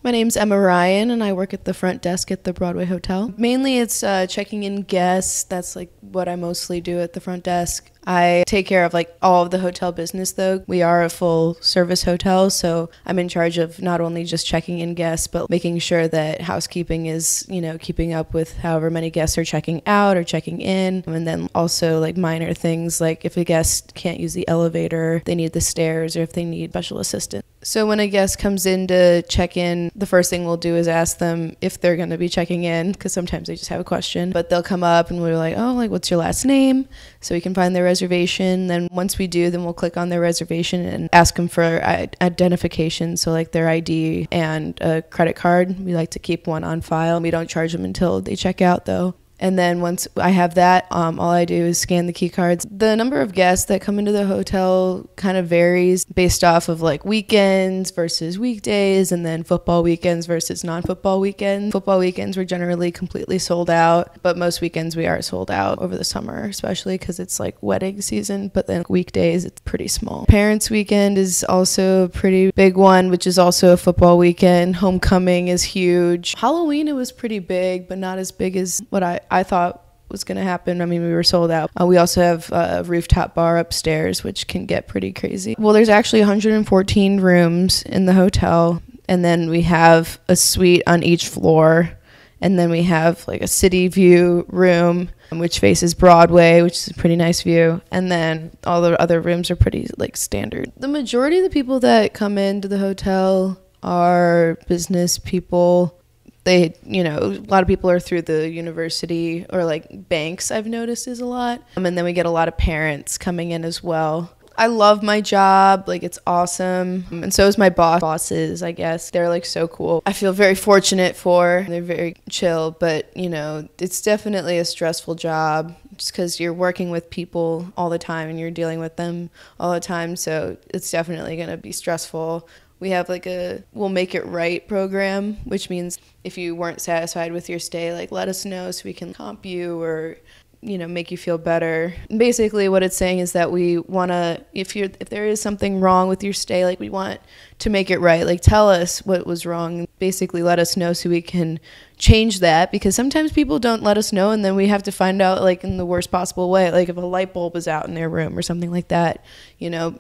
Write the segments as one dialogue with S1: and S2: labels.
S1: My name's Emma Ryan, and I work at the front desk at the Broadway Hotel. Mainly it's checking in guests. That's like what I mostly do at the front desk. I take care of like all of the hotel business though. We are a full service hotel, so I'm in charge of not only just checking in guests, but making sure that housekeeping is, keeping up with however many guests are checking out or checking in. And then also like minor things like if a guest can't use the elevator, they need the stairs, or if they need special assistance. So when a guest comes in to check in, the first thing we'll do is ask them if they're going to be checking in, because sometimes they just have a question. But they'll come up and we're like, what's your last name? So we can find their reservation. Then once we do, then we'll click on their reservation and ask them for identification. So like their ID and a credit card. We like to keep one on file. We don't charge them until they check out though. And then once I have that, all I do is scan the key cards. The number of guests that come into the hotel kind of varies based off of like weekends versus weekdays, and then football weekends versus non-football weekends. Football weekends we're generally completely sold out, but most weekends we are sold out over the summer, especially because it's like wedding season, but then weekdays it's pretty small. Parents weekend is also a pretty big one, which is also a football weekend. Homecoming is huge. Halloween, it was pretty big, but not as big as what I thought was going to happen. I mean, we were sold out. We also have a rooftop bar upstairs, which can get pretty crazy. Well, there's actually 114 rooms in the hotel, and then we have a suite on each floor, and then we have like a city view room, which faces Broadway, which is a pretty nice view, and then all the other rooms are pretty like standard. The majority of the people that come into the hotel are business people. They, a lot of people are through the university or like banks, I've noticed is a lot. And then we get a lot of parents coming in as well. I love my job. Like, it's awesome. And so is my bosses, I guess. They're like so cool. I feel very fortunate they're very chill, but it's definitely a stressful job just because you're working with people all the time and you're dealing with them all the time. So it's definitely going to be stressful. We have like a we'll make it right program, which means if you weren't satisfied with your stay, like let us know so we can comp you or, make you feel better. Basically what it's saying is that we want to, if there is something wrong with your stay, like we want to make it right. Like tell us what was wrong. Basically let us know so we can change that, because sometimes people don't let us know and then we have to find out like in the worst possible way, like if a light bulb is out in their room or something like that.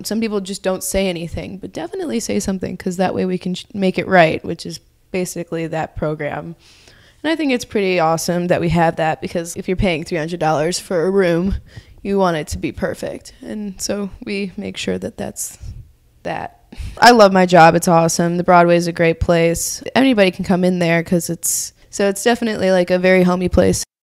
S1: Some people just don't say anything, but definitely say something, because that way we can make it right, which is basically that program. And I think it's pretty awesome that we have that, because if you're paying $300 for a room, you want it to be perfect. And so we make sure that that's that. I love my job. It's awesome. The Broadway is a great place. Anybody can come in there because it's definitely like a very homey place.